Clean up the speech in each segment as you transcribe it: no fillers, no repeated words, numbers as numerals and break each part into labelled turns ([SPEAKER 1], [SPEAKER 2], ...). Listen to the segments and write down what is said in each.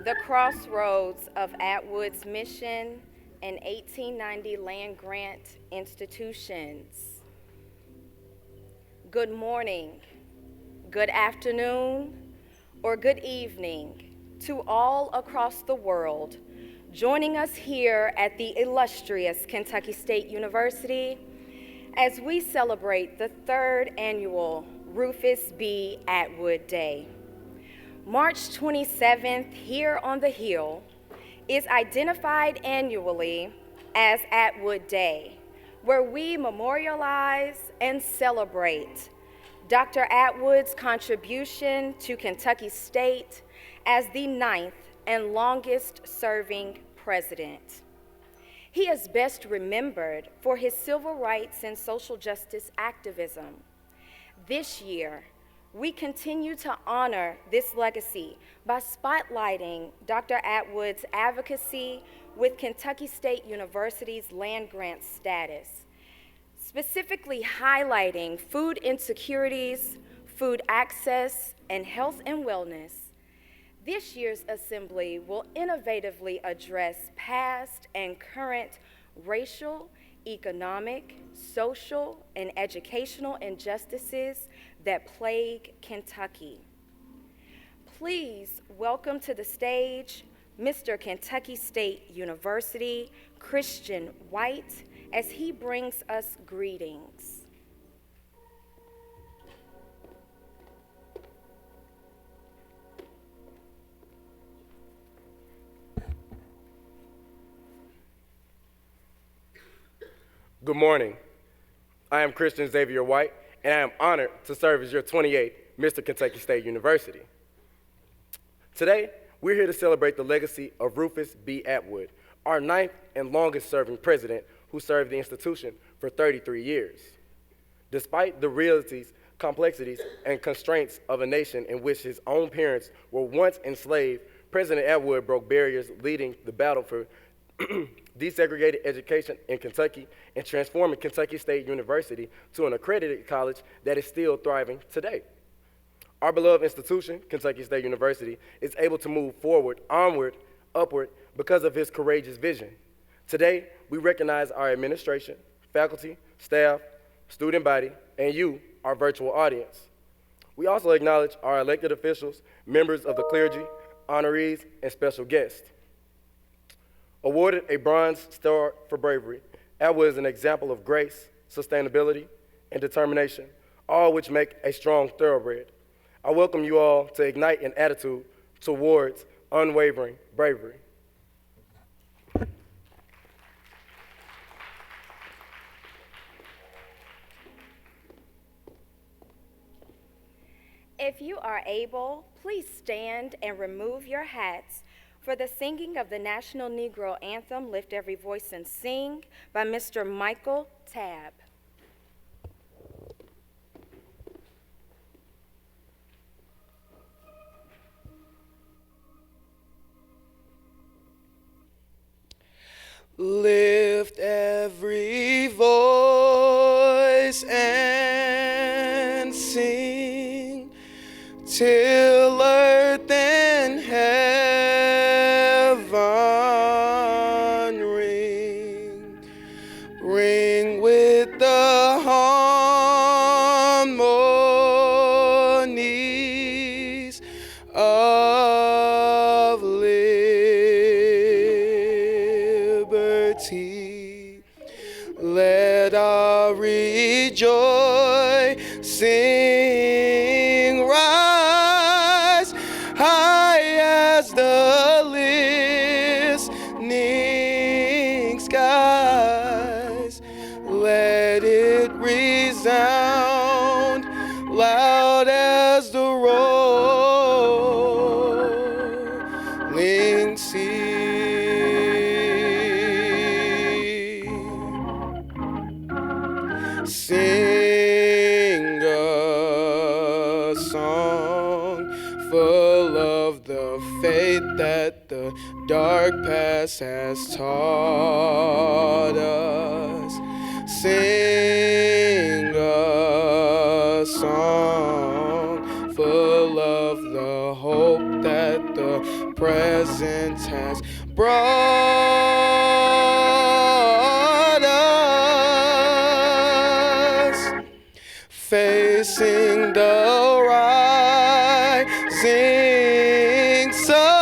[SPEAKER 1] the crossroads of Atwood's mission and 1890 land grant institutions. Good morning, good afternoon, or good evening to all across the world joining us here at the illustrious Kentucky State University as we celebrate the 3rd annual Rufus B. Atwood Day. March 27th here on the Hill is identified annually as Atwood Day, where we memorialize and celebrate Dr. Atwood's contribution to Kentucky State as the 9th and longest serving president. He is best remembered for his civil rights and social justice activism. This year, we continue to honor this legacy by spotlighting Dr. Atwood's advocacy with Kentucky State University's land grant status, specifically highlighting food insecurities, food access, and health and wellness. This year's assembly will innovatively address past and current racial, economic, social, and educational injustices that plague Kentucky. Please welcome to the stage Mr. Kentucky State University, Christian White, as he brings us greetings.
[SPEAKER 2] Good morning. I am Christian Xavier White, and I am honored to serve as your 28th Mr. Kentucky State University. Today, we're here to celebrate the legacy of Rufus B. Atwood, our 9th and longest serving president who served the institution for 33 years. Despite the realities, complexities, and constraints of a nation in which his own parents were once enslaved, President Atwood broke barriers, leading the battle for desegregated education in Kentucky and transforming Kentucky State University to an accredited college that is still thriving today. Our beloved institution, Kentucky State University, is able to move forward, onward, upward because of his courageous vision. Today, we recognize our administration, faculty, staff, student body, and you, our virtual audience. We also acknowledge our elected officials, members of the clergy, honorees, and special guests. Awarded a Bronze Star for bravery, Atwood is an example of grace, sustainability, and determination, all which make a strong thoroughbred. I welcome you all to ignite an attitude towards unwavering bravery.
[SPEAKER 1] If you are able, please stand and remove your hats for the singing of the National Negro Anthem, Lift Every Voice and Sing, by Mr. Michael Tabb.
[SPEAKER 3] Lift every voice and sing till earth and heaven ring with the harmonies of liberty. Let our rejoicing rise high as the listening skies. Let it resound loud as the rolling sea. Sing a song full of the faith that the dark past has taught us. Sing a song full of the hope that the presence has brought us, facing the rising sun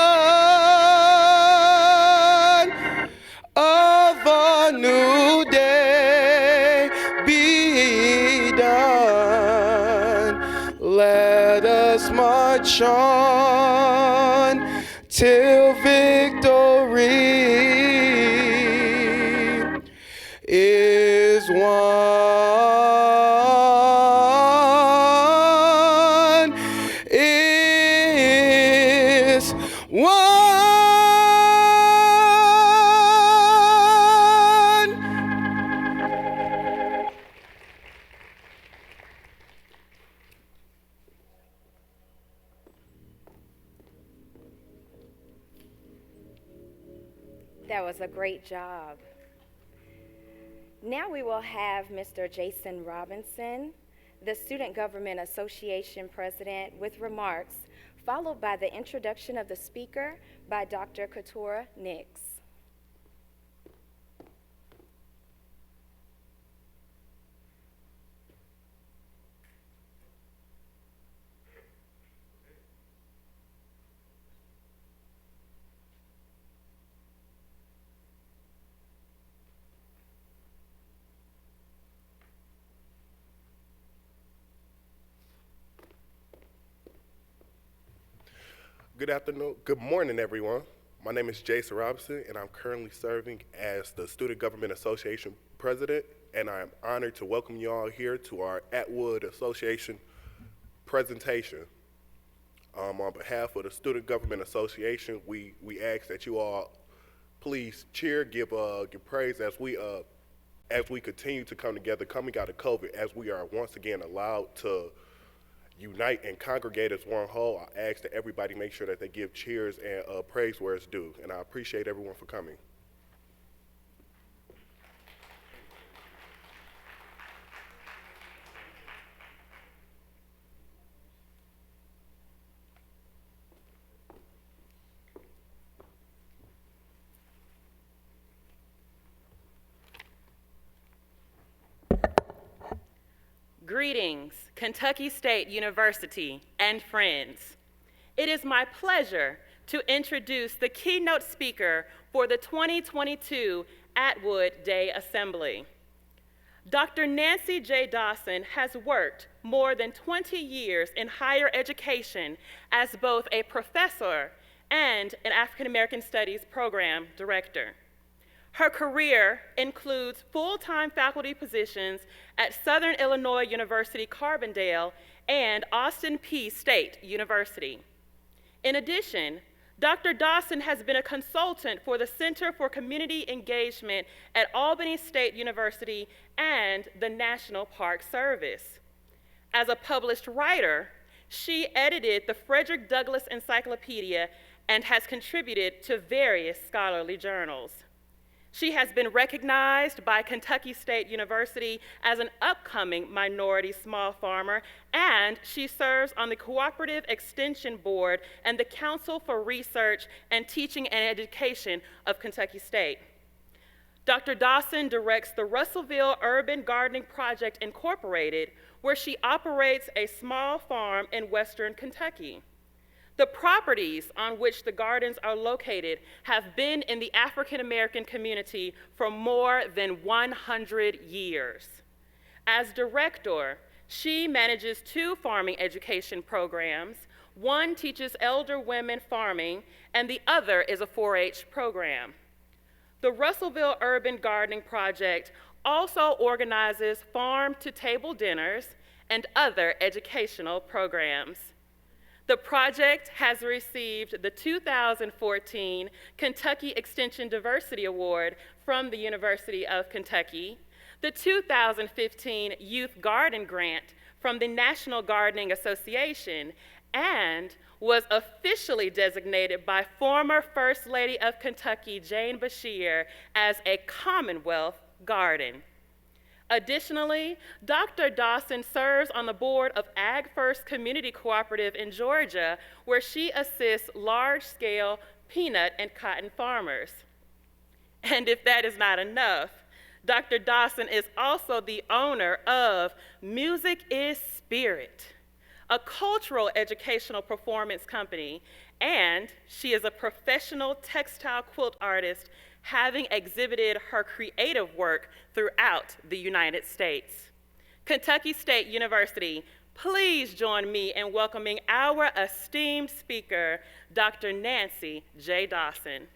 [SPEAKER 3] of a new day be done. Let us march on till victory is won, is won.
[SPEAKER 1] That was a great job. Now we will have Mr. Jason Robinson, the Student Government Association President, with remarks, followed by the introduction of the speaker by Dr. Katura Nix.
[SPEAKER 4] Good afternoon, good morning, everyone. My name is Jason Robinson, and I'm currently serving as the Student Government Association President, and I am honored to welcome you all here to our Atwood Association presentation. On behalf of the Student Government Association, we ask that you all please cheer, give praise as we continue to come together, coming out of COVID, as we are once again allowed to unite and congregate as one whole. I ask that everybody make sure that they give cheers and praise where it's due, and I appreciate everyone for coming.
[SPEAKER 5] Greetings, Kentucky State University and friends. It is my pleasure to introduce the keynote speaker for the 2022 Atwood Day Assembly. Dr. Nancy J Dawson has worked more than 20 years in higher education as both a professor and an African American Studies program director. Her career includes full-time faculty positions at Southern Illinois University Carbondale and Austin Peay State University. In addition, Dr. Dawson has been a consultant for the Center for Community Engagement at Albany State University and the National Park Service. As a published writer, she edited the Frederick Douglass Encyclopedia and has contributed to various scholarly journals. She has been recognized by Kentucky State University as an upcoming minority small farmer, and she serves on the Cooperative Extension Board and the Council for Research and Teaching and Education of Kentucky State. Dr. Dawson directs the Russellville Urban Gardening Project Incorporated, where she operates a small farm in western Kentucky. The properties on which the gardens are located have been in the African American community for more than 100 years. As director, she manages 2 farming education programs. One teaches elder women farming, and the other is a 4-H program. The Russellville Urban Gardening Project also organizes farm-to-table dinners and other educational programs. The project has received the 2014 Kentucky Extension Diversity Award from the University of Kentucky, the 2015 Youth Garden Grant from the National Gardening Association, and was officially designated by former First Lady of Kentucky, Jane Bashir, as a Commonwealth garden. Additionally, Dr. Dawson serves on the board of Ag First Community Cooperative in Georgia, where she assists large-scale peanut and cotton farmers. And if that is not enough, Dr. Dawson is also the owner of Music is Spirit, a cultural educational performance company, and she is a professional textile quilt artist, having exhibited her creative work throughout the United States. Kentucky State University, please join me in welcoming our esteemed speaker, Dr. Nancy J Dawson.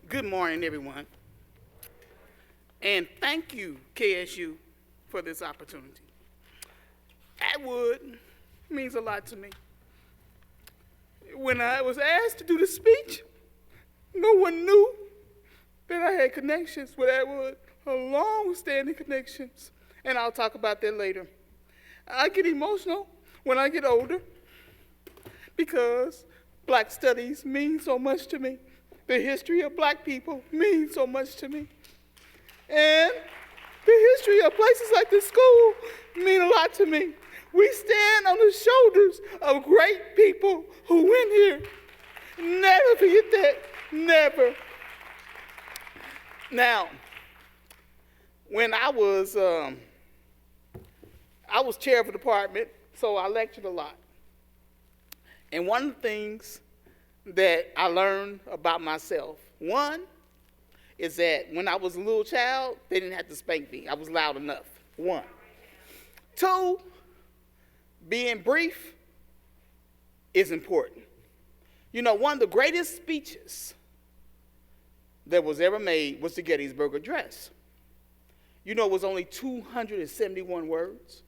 [SPEAKER 6] Good morning, everyone. And thank you, KSU, for this opportunity. Atwood means a lot to me. When I was asked to do the speech, no one knew that I had connections with Atwood, long-standing connections, and I'll talk about that later. I get emotional when I get older because Black studies mean so much to me. The history of Black people means so much to me. And the history of places like this school mean a lot to me. We stand on the shoulders of great people who went here. Never forget that, never. Now, when I was chair of the department, so I lectured a lot. And one of the things that I learned about myself, one, is that when I was a little child, they didn't have to spank me. I was loud enough, one. Two, being brief is important. You know, one of the greatest speeches that was ever made was the Gettysburg Address. You know, it was only 271 words.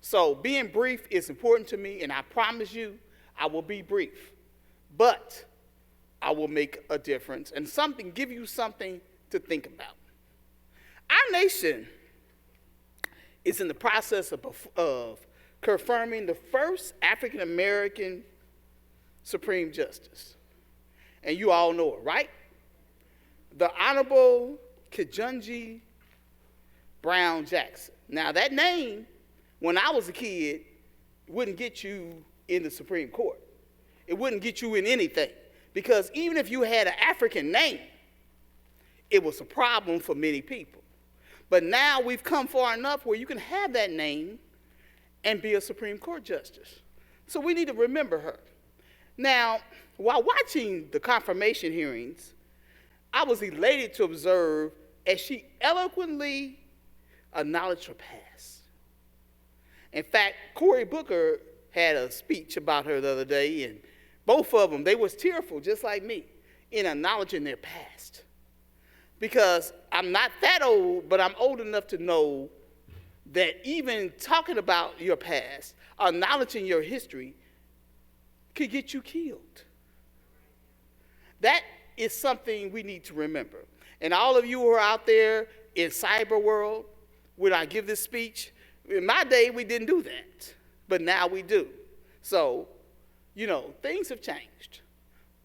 [SPEAKER 6] So being brief is important to me, and I promise you I will be brief. But I will make a difference and give you something to think about. Our nation is in the process of confirming the first African-American Supreme Justice. And you all know it, right? The Honorable Ketanji Brown Jackson. Now that name, when I was a kid, wouldn't get you in the Supreme Court. It wouldn't get you in anything, because even if you had an African name, it was a problem for many people. But now we've come far enough where you can have that name and be a Supreme Court justice. So we need to remember her. Now, while watching the confirmation hearings, I was elated to observe as she eloquently acknowledged her past. In fact, Cory Booker had a speech about her the other day, and both of them, they was tearful, just like me, in acknowledging their past. Because I'm not that old, but I'm old enough to know that even talking about your past, acknowledging your history, could get you killed. That is something we need to remember. And all of you who are out there in cyber world, when I give this speech, in my day, we didn't do that, but now we do. So, you know, things have changed,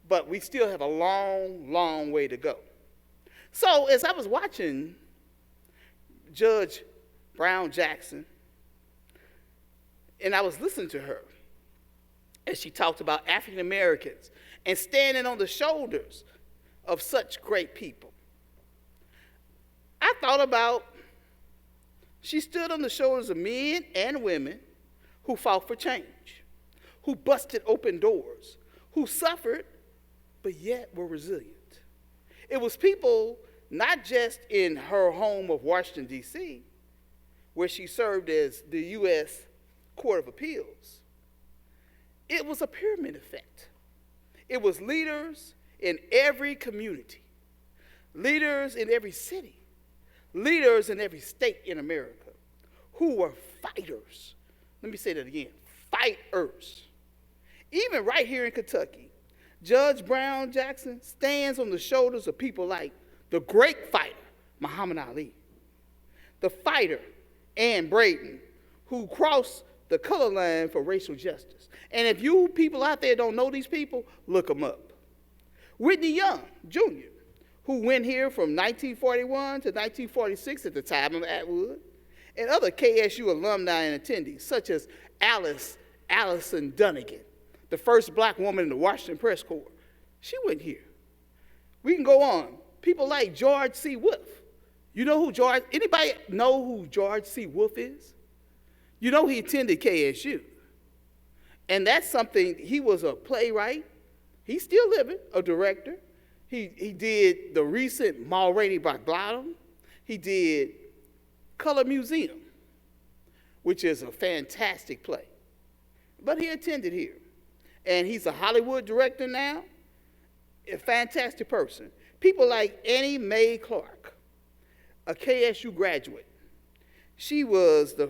[SPEAKER 6] but we still have a long, long way to go. So as I was watching Judge Brown Jackson, and I was listening to her as she talked about African Americans and standing on the shoulders of such great people, I thought about she stood on the shoulders of men and women who fought for change, who busted open doors, who suffered, but yet were resilient. It was people not just in her home of Washington, D.C., where she served as the U.S. Court of Appeals. It was a pyramid effect. It was leaders in every community, leaders in every city, leaders in every state in America who were fighters. Let me say that again, fighters. Even right here in Kentucky, Judge Brown Jackson stands on the shoulders of people like the great fighter, Muhammad Ali, the fighter, and Braden, who crossed the color line for racial justice. And if you people out there don't know these people, look them up. Whitney Young, Jr., who went here from 1941 to 1946 at the time of Atwood, and other KSU alumni and attendees, such as Allison Dunnigan, the first black woman in the Washington Press Corps. She went here. We can go on. People like George C. Wolfe. You know who anybody know who George C. Wolfe is? You know he attended KSU. And that's something, he was a playwright. He's still living, a director. He did the recent Ma Rainey by Blottom. He did Color Museum, which is a fantastic play. But he attended here. And he's a Hollywood director now, a fantastic person. People like Annie Mae Clark, a KSU graduate. She was the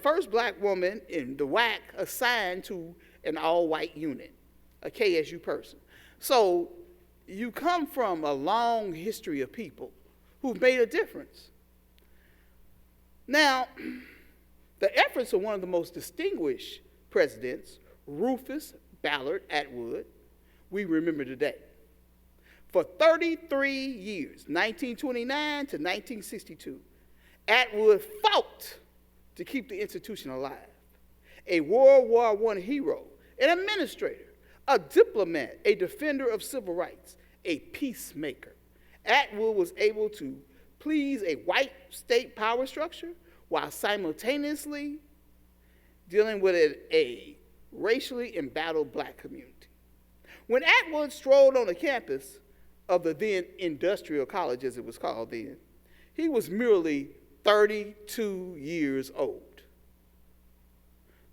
[SPEAKER 6] first black woman in the WAC assigned to an all-white unit, a KSU person. So you come from a long history of people who've made a difference. Now, the efforts of one of the most distinguished presidents, Rufus Ballard Atwood, we remember today. For 33 years, 1929 to 1962, Atwood fought to keep the institution alive. A World War I hero, an administrator, a diplomat, a defender of civil rights, a peacemaker. Atwood was able to please a white state power structure while simultaneously dealing with a racially embattled black community. When Atwood strolled on the campus of the then Industrial College, as it was called then, he was merely 32 years old.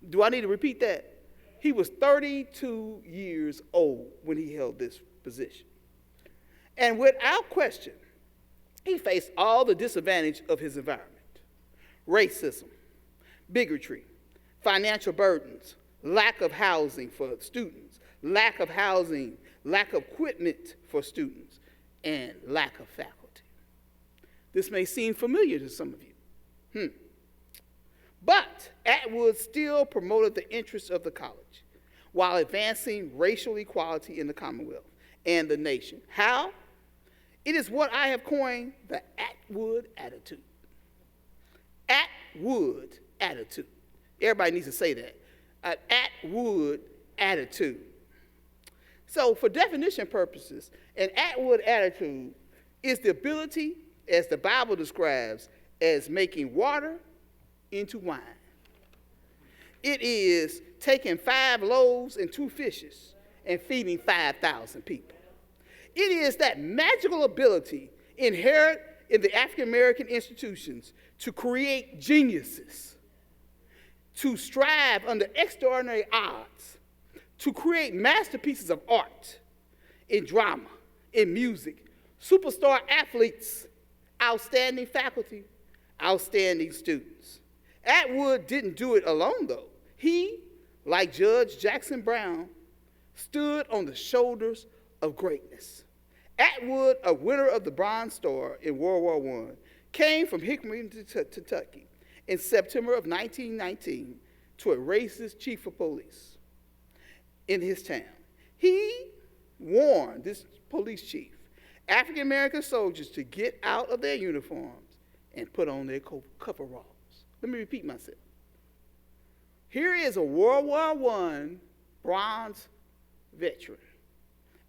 [SPEAKER 6] Do I need to repeat that? He was 32 years old when he held this position. And without question, he faced all the disadvantage of his environment: racism, bigotry, financial burdens, lack of housing for students, lack of equipment for students, and lack of faculty. This may seem familiar to some of you. But Atwood still promoted the interests of the college while advancing racial equality in the Commonwealth and the nation. How? It is what I have coined the Atwood attitude. Atwood attitude. Everybody needs to say that. An Atwood attitude. So for definition purposes, an Atwood attitude is the ability, as the Bible describes, as making water into wine. It is taking 5 loaves and 2 fishes and feeding 5,000 people. It is that magical ability inherent in the African American institutions to create geniuses, to strive under extraordinary odds, to create masterpieces of art, in drama, in music, superstar athletes, outstanding faculty, outstanding students. Atwood didn't do it alone, though. He, like Judge Jackson Brown, stood on the shoulders of greatness. Atwood, a winner of the Bronze Star in World War I, came from Hickory, Kentucky in September of 1919 to a racist chief of police in his town. He warned this police chief, African American soldiers, to get out of their uniforms and put on their coveralls. Let me repeat myself. Here is a World War I bronze veteran.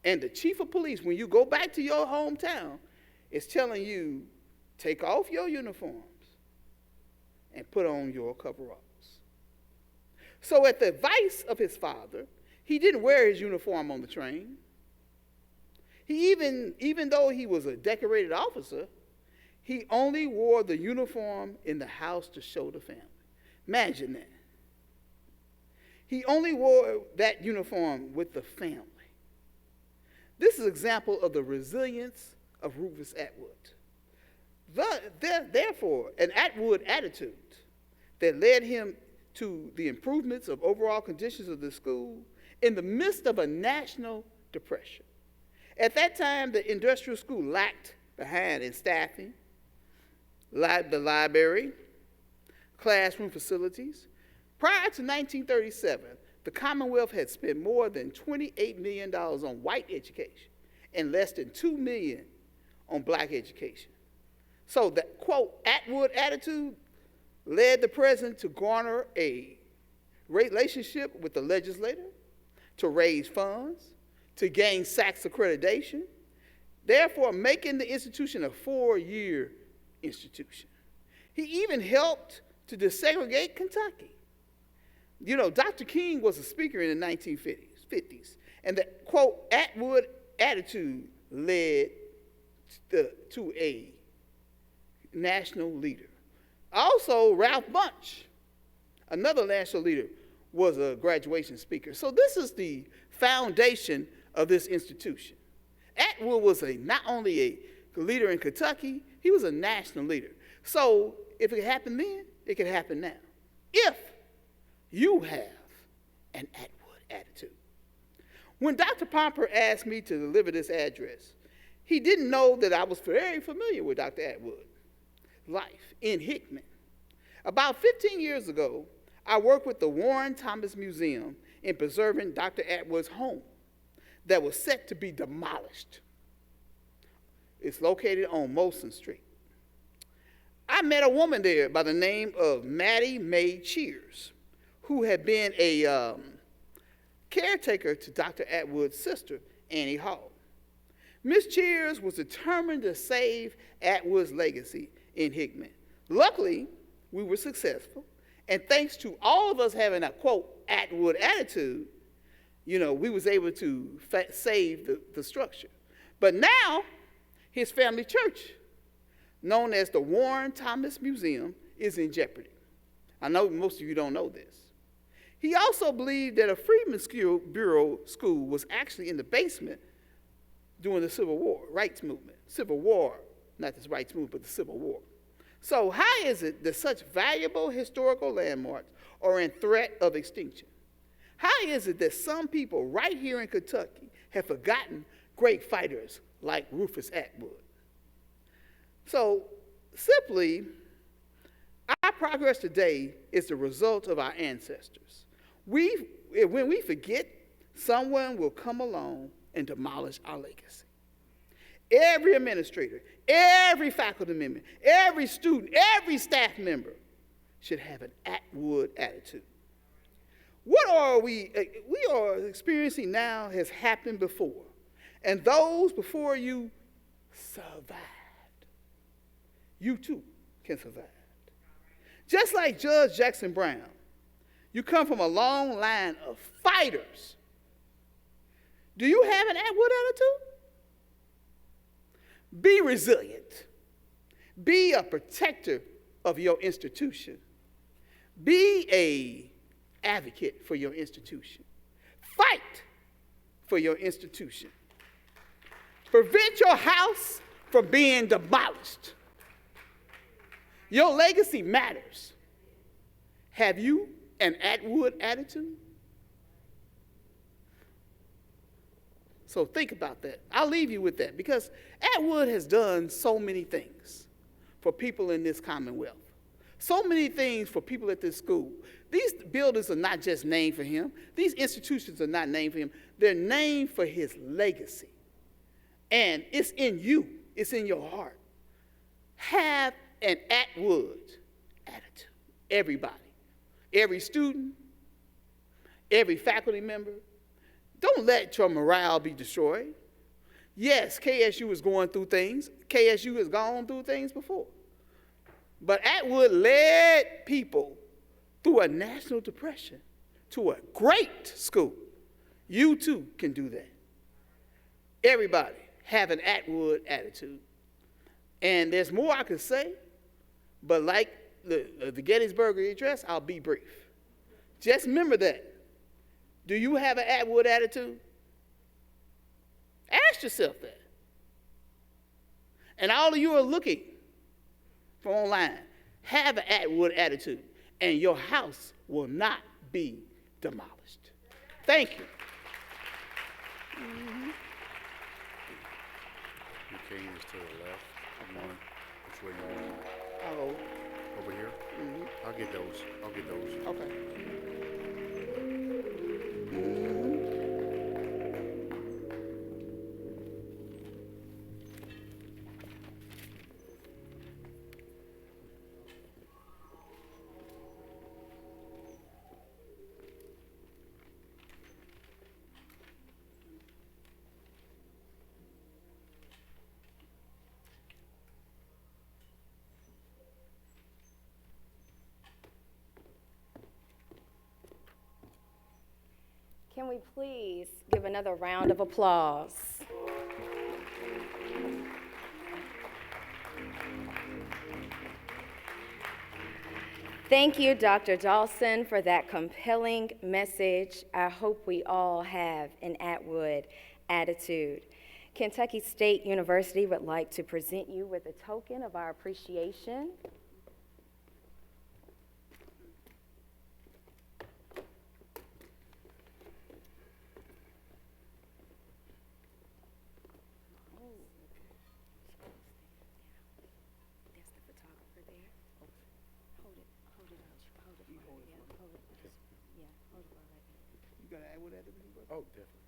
[SPEAKER 6] And the chief of police, when you go back to your hometown, is telling you, take off your uniforms and put on your coveralls. So at the advice of his father, he didn't wear his uniform on the train. He even though he was a decorated officer, he only wore the uniform in the house to show the family. Imagine that. He only wore that uniform with the family. This is an example of the resilience of Rufus Atwood. Therefore, an Atwood attitude that led him to the improvements of overall conditions of the school in the midst of a national depression. At that time, the industrial school lacked behind in staffing, the library, classroom facilities. Prior to 1937, the Commonwealth had spent more than $28 million on white education and less than $2 million on black education. So the, quote, Atwood attitude led the president to garner a relationship with the legislator, to raise funds, to gain SACS accreditation, therefore making the institution a 4-year institution. He even helped to desegregate Kentucky. You know, Dr. King was a speaker in the 1950s, and the, quote, Atwood attitude led to a national leader. Also, Ralph Bunche, another national leader, was a graduation speaker. So this is the foundation of this institution. Atwood was not only a leader in Kentucky, he was a national leader. So if it happened then, it can happen now. If you have an Atwood attitude. When Dr. Pomper asked me to deliver this address, he didn't know that I was very familiar with Dr. Atwood's life in Hickman. About 15 years ago, I worked with the Warren Thomas Museum in preserving Dr. Atwood's home that was set to be demolished. It's located on Molson Street. I met a woman there by the name of Maddie Mae Cheers, who had been a caretaker to Dr. Atwood's sister, Annie Hall. Miss Cheers was determined to save Atwood's legacy in Hickman. Luckily, we were successful, and thanks to all of us having a, quote, Atwood attitude, you know, we was able to save the structure. But now, his family church, known as the Warren Thomas Museum, is in jeopardy. I know most of you don't know this. He also believed that a Freedmen's Bureau school was actually in the basement during the Civil War, rights movement. Civil War, not the rights movement, but the Civil War. So how is it that such valuable historical landmarks are in threat of extinction? How is it that some people right here in Kentucky have forgotten great fighters like Rufus Atwood? So simply, our progress today is the result of our ancestors. When we forget, someone will come along and demolish our legacy. Every administrator, every faculty member, every student, every staff member should have an Atwood attitude. What are we are experiencing now has happened before, and those before you survived. You too can survive. Just like Judge Jackson Brown, you come from a long line of fighters. Do you have an Atwood attitude? Be resilient. Be a protector of your institution. Be an advocate for your institution. Fight for your institution. Prevent your house from being demolished. Your legacy matters. Have you an Atwood attitude? So think about that. I'll leave you with that because Atwood has done so many things for people in this Commonwealth. So many things for people at this school. These buildings are not just named for him. These institutions are not named for him. They're named for his legacy. And it's in you. It's in your heart. Have an Atwood attitude. Everybody. Every student. Every faculty member. Don't let your morale be destroyed. Yes, KSU is going through things. KSU has gone through things before. But Atwood led people through a national depression to a great school. You too can do that. Everybody have an Atwood attitude. And there's more I could say, but like the Gettysburg Address, I'll be brief. Just remember that. Do you have an Atwood attitude? Ask yourself that. And all of you are looking for online, have an Atwood attitude, and your house will not be demolished. Thank you.
[SPEAKER 7] Okay, to the left. Which way you want?
[SPEAKER 6] Oh,
[SPEAKER 7] Over here? I'll get those. I'll get those.
[SPEAKER 6] okay.
[SPEAKER 1] Can we please give another round of applause? Thank you, Dr. Dawson, for that compelling message. I hope we all have an Atwood attitude. Kentucky State University would like to present you with a token of our appreciation.
[SPEAKER 6] You got an Atwood attitude, brother?
[SPEAKER 2] Oh, definitely.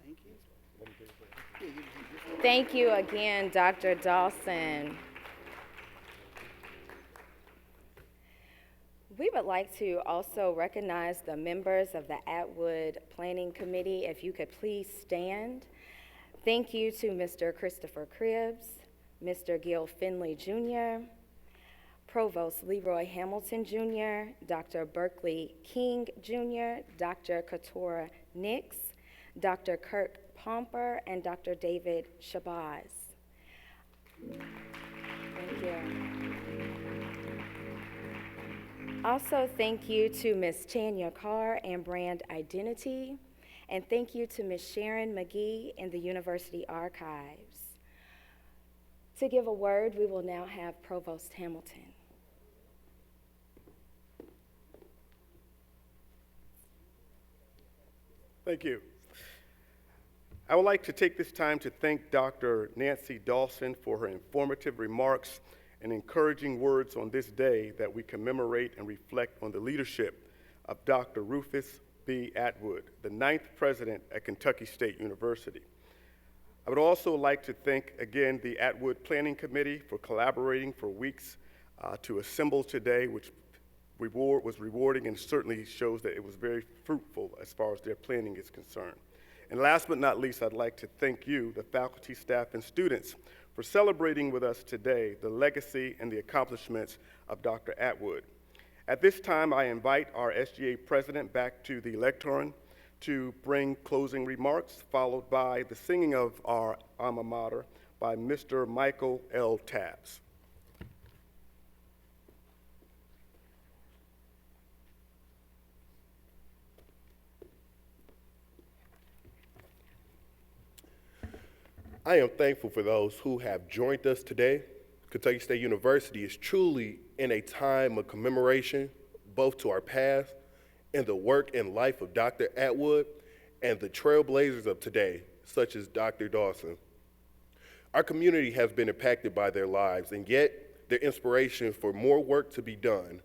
[SPEAKER 6] Thank you.
[SPEAKER 2] Let me get it for you.
[SPEAKER 6] Yeah, you
[SPEAKER 1] Thank you again, Dr. Dawson. We would like to also recognize the members of the Atwood Planning Committee. If you could please stand. Thank you to Mr. Christopher Cribbs, Mr. Gil Finley Jr., Provost Leroy Hamilton Jr., Dr. Berkeley King Jr., Dr. Katora Nix, Dr. Kirk Pomper, and Dr. David Shabazz. Thank you. Also, thank you to Ms. Tanya Carr and Brand Identity, and thank you to Ms. Sharon McGee in the University Archives. To give a word, we will now have Provost Hamilton.
[SPEAKER 7] Thank you. I would like to take this time to thank Dr. Nancy Dawson for her informative remarks and encouraging words on this day that we commemorate and reflect on the leadership of Dr. Rufus B. Atwood, the 9th president at Kentucky State University. I would also like to thank again the Atwood Planning Committee for collaborating for weeks to assemble today, which was rewarding and certainly shows that it was very fruitful as far as their planning is concerned. And last but not least, I'd like to thank you, the faculty, staff, and students, for celebrating with us today the legacy and the accomplishments of Dr. Atwood. At this time, I invite our SGA president back to the lectern to bring closing remarks, followed by the singing of our alma mater by Mr. Michael L. Tabbs.
[SPEAKER 4] I am thankful for those who have joined us today. Kentucky State University is truly in a time of commemoration, both to our past and the work and life of Dr. Atwood and the trailblazers of today, such as Dr. Dawson. Our community has been impacted by their lives, and yet their inspiration for more work to be done.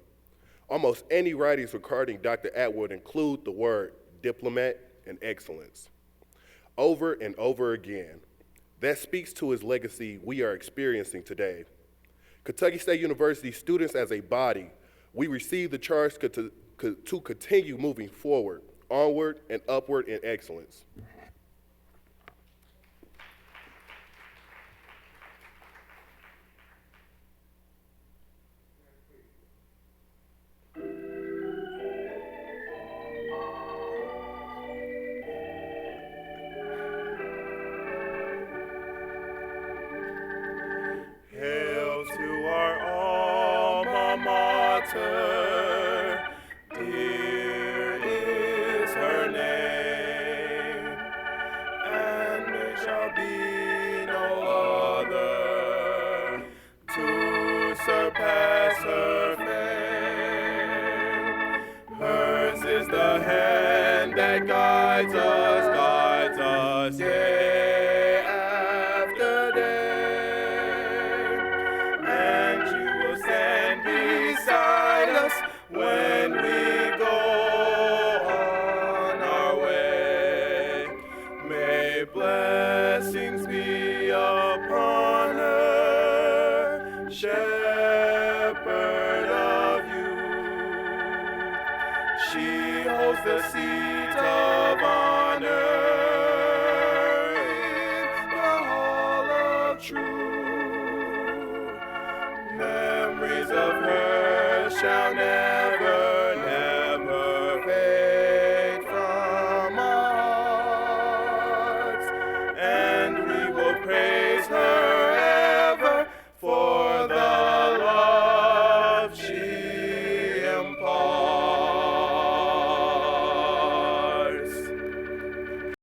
[SPEAKER 4] Almost any writings regarding Dr. Atwood include the word diplomat and excellence. Over and over again. That speaks to his legacy we are experiencing today. Kentucky State University students as a body, we receive the charge to continue moving forward, onward and upward in excellence.
[SPEAKER 3] Hail to our alma mater, dear is her name, and there shall be no other to surpass her fame. Hers is the hand that guides us, us day after day, and you will stand beside us when we go on our way. May blessings be upon her, shepherd of youth. She holds the seat of honor in the hall of truth. Memories of her shall never